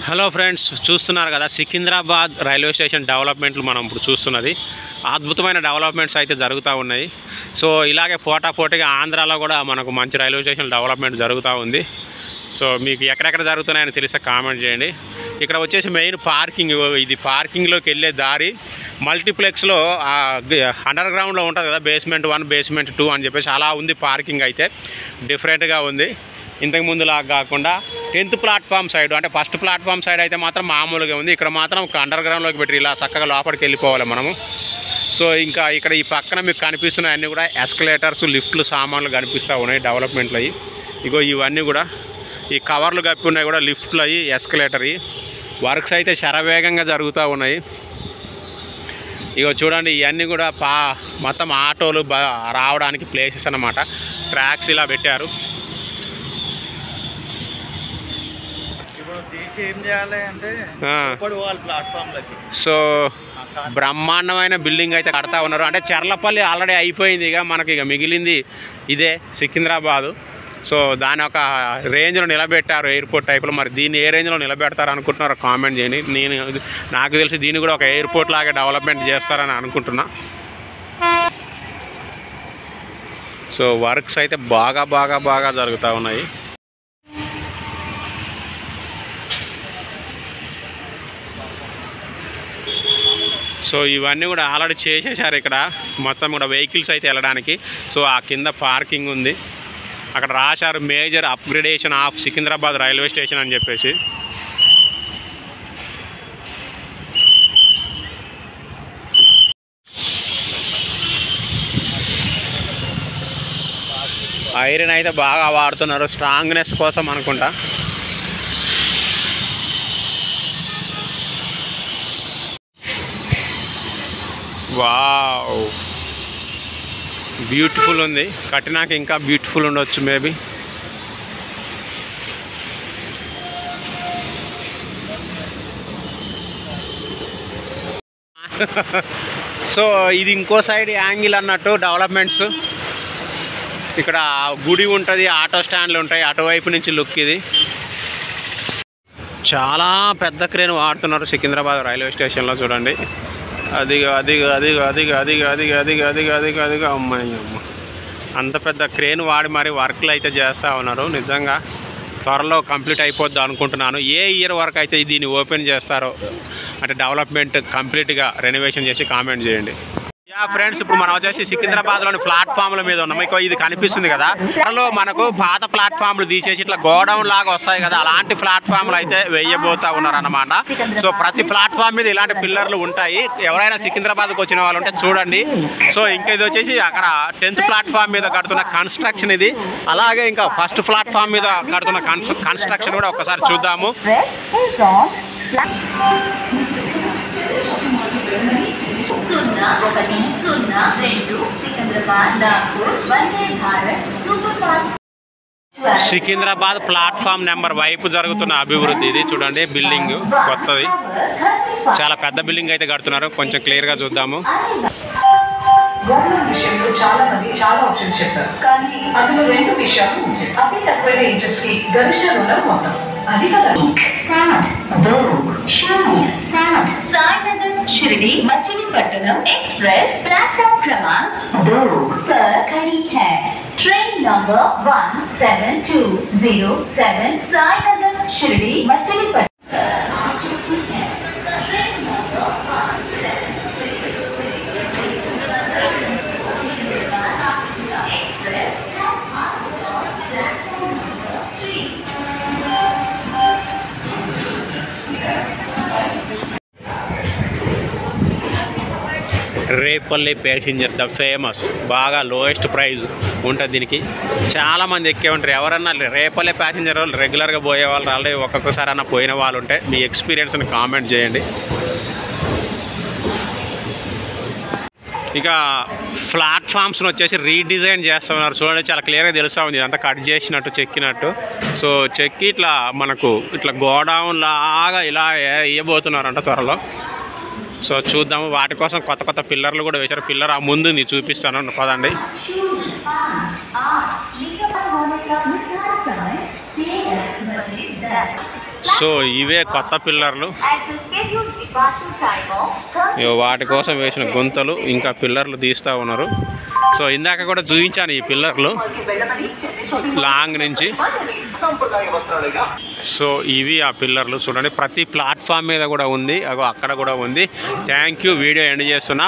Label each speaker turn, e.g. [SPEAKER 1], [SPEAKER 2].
[SPEAKER 1] Hello friends, చూస్తున్నారు కదా Secunderabad railway station డెవలప్మెంట్లు మనం ఇప్పుడు చూస్తున్నది. అద్భుతమైన డెవలప్మెంట్స్ అయితే జరుగుతూ ఉన్నాయి. సో ఇలాగే పోటాపోటీగా ఆంధ్రాలో కూడా మనకు మంచి రైల్వే స్టేషన్ డెవలప్మెంట్ జరుగుతూ ఉంది. సో మీకు ఎక్కడెక్కడ జరుగుతున్నాయని తెలిస్తే కామెంట్ చేయండి. ఇక్కడ వచ్చేసి మెయిన్ పార్కింగ్, ఇది పార్కింగ్లోకి వెళ్ళే దారి. మల్టీప్లెక్స్లో అండర్ గ్రౌండ్లో ఉంటుంది కదా, బేస్మెంట్ 1 బేస్మెంట్ 2 అని చెప్పేసి అలా ఉంది. పార్కింగ్ అయితే డిఫరెంట్గా ఉంది, ఇంతకుముందులా కాకుండా. 10th ప్లాట్ఫామ్ సైడ్ అంటే ఫస్ట్ ప్లాట్ఫామ్ సైడ్ అయితే మాత్రం మామూలుగా ఉంది. ఇక్కడ మాత్రం అండర్ గ్రౌండ్లోకి పెట్టి ఇలా చక్కగా లోపలికి వెళ్ళిపోవాలి మనము. సో ఇంకా ఇక్కడ ఈ పక్కన మీకు కనిపిస్తున్నాయి అన్నీ కూడా ఎస్కలేటర్స్, లిఫ్ట్లు, సామాన్లు కనిపిస్తూ ఉన్నాయి డెవలప్మెంట్లు అయ్యి. ఇగో ఇవన్నీ కూడా ఈ కవర్లు కప్పి ఉన్నాయి కూడా, లిఫ్ట్లు అయ్యి, ఎస్కలేటర్ వర్క్స్ అయితే శరవేగంగా జరుగుతూ ఉన్నాయి. ఇగో చూడండి, ఇవన్నీ కూడా మొత్తం ఆటోలు రావడానికి ప్లేసెస్ అన్నమాట. ట్రాక్స్ ఇలా పెట్టారు. సో బ్రహ్మాండమైన బిల్డింగ్ అయితే కడతా ఉన్నారు. అంటే చర్లపల్లి ఆల్రెడీ అయిపోయింది, ఇక మనకి ఇక మిగిలింది ఇదే సికింద్రాబాదు. సో దాని ఒక రేంజ్లో నిలబెట్టారు ఎయిర్పోర్ట్ టైప్లో. మరి దీన్ని ఏ రేంజ్లో నిలబెడతారు అనుకుంటున్నారో కామెంట్ చేయండి. నాకు తెలిసి దీన్ని కూడా ఒక ఎయిర్పోర్ట్ లాగా డెవలప్మెంట్ చేస్తారని అనుకుంటున్నా. సో వర్క్స్ అయితే బాగా జరుగుతూ ఉన్నాయి. సో ఇవన్నీ కూడా ఆల్రెడీ చేసేసారు ఇక్కడ మొత్తం కూడా వెహికల్స్ అయితే వెళ్ళడానికి. సో ఆ కింద పార్కింగ్ ఉంది, అక్కడ రాశారు major upgradation of Secunderabad railway station అని చెప్పేసి. ఐరన్ అయితే బాగా వాడుతున్నారు, స్ట్రాంగ్నెస్ కోసం అనుకుంటా. వావ్, బ్యూటిఫుల్ ఉంది. కట్టినాక ఇంకా బ్యూటిఫుల్ ఉండొచ్చు మేబీ. సో ఇది ఇంకో సైడ్ యాంగిల్ అన్నట్టు డెవలప్మెంట్స్. ఇక్కడ గుడి ఉంటుంది, ఆటో స్టాండ్లు ఉంటాయి, అటువైపు నుంచి లుక్ ఇది. చాలా పెద్ద క్రేన్ వాడుతున్నారు సికింద్రాబాద్ రైల్వే స్టేషన్లో. చూడండి, అదిగా అమ్మాయి అంత పెద్ద క్రేన్ వాడి మరి వర్క్లు అయితే చేస్తూ ఉన్నారు. నిజంగా త్వరలో కంప్లీట్ అయిపోద్ది అనుకుంటున్నాను. ఏ ఇయర్ వరకు అయితే దీన్ని ఓపెన్ చేస్తారో, అంటే డెవలప్మెంట్ కంప్లీట్గా రెనోవేషన్ చేసి కామెంట్ చేయండి. ఫ్రెండ్స్, ఇప్పుడు మనం వచ్చేసి సికింద్రాబాద్లోని ప్లాట్ఫామ్ల మీద ఉన్నాం. మీకు ఇది కనిపిస్తుంది కదా, త్వరలో మనకు పాత ప్లాట్ఫామ్లు తీసేసి ఇట్లా గోడౌన్ లాగా వస్తాయి కదా, అలాంటి ప్లాట్ఫామ్లు అయితే వేయబోతా ఉన్నారు అన్నమాట. సో ప్రతి ప్లాట్ఫామ్ మీద ఇలాంటి పిల్లర్లు ఉంటాయి. ఎవరైనా సికింద్రాబాద్కి వచ్చిన వాళ్ళు ఉంటే చూడండి. సో ఇంకా ఇది వచ్చేసి అక్కడ 10th ప్లాట్ఫామ్ మీద కడుతున్న కన్స్ట్రక్షన్ ఇది. అలాగే ఇంకా ఫస్ట్ ప్లాట్ఫామ్ మీద కడుతున్న కన్స్ట్రక్షన్ కూడా ఒకసారి చూద్దాము. సికింద్రాబాద్ ప్లాట్ఫామ్ నెంబర్ వైపు జరుగుతున్న అభివృద్ధి ఇది. చూడండి, బిల్డింగ్ కొత్తది, చాలా పెద్ద బిల్డింగ్ అయితే కడుతున్నారు. కొంచెం క్లియర్గా చూద్దాము.
[SPEAKER 2] గవర్నమెంట్ విషయంలో చాలా మంది చాలా ఆప్షన్స్ చెప్పారు, కానీ అందులో 2 విషయాలు ఉంటాయి. అతి తక్కువైన ఇంట్రెస్ట్ కి గరిష్ట రుణం మొత్తం అది కదా. सायनगर शिरडी मछलीपट्टनम एक्सप्रेस प्लेटफॉर्म क्रमांक 2 पर खड़ी है। Train number 17207 Sainagar Shirdi Machilipatnam.
[SPEAKER 1] Repalle passenger the famous, బాగా లోయెస్ట్ ప్రైజ్ ఉంటుంది దీనికి. చాలామంది ఎక్కే ఉంటారు. ఎవరన్నా రేపల్లి ప్యాసింజర్ వాళ్ళు రెగ్యులర్గా పోయే వాళ్ళు, ఆల్రెడీ ఒక్కొక్కసారి అన్న పోయిన వాళ్ళు ఉంటే మీ ఎక్స్పీరియన్స్ని కామెంట్ చేయండి. ఇక ప్లాట్ఫామ్స్ని వచ్చేసి రీడిజైన్ చేస్తున్నారు. చూడండి, చాలా క్లియర్గా తెలుస్తూ ఉంది. ఇదంతా కట్ చేసినట్టు, చెక్కినట్టు. సో చెక్కి ఇట్లా మనకు ఇట్లా గోడౌన్ లాగా ఇలా వేయబోతున్నారంట త్వరలో. సో చూద్దాము. వాటి కోసం కొత్త పిల్లర్లు కూడా వేశారు. పిల్లర్ ఆ ముందు చూపిస్తాను పదండి. సో ఇవే కొత్త పిల్లర్లు, వాటి కోసం వేసిన గుంతలు, ఇంకా పిల్లర్లు తీస్తూ ఉన్నారు. సో ఇందాక కూడా చూపించాను ఈ పిల్లర్లు లాంగ్ నుంచి. సో ఇవి ఆ పిల్లర్లు చూడండి, ప్రతి ప్లాట్ఫామ్ మీద కూడా ఉంది, అక్కడ కూడా ఉంది. థ్యాంక్ యూ, వీడియో ఎండ్ చేస్తున్నా.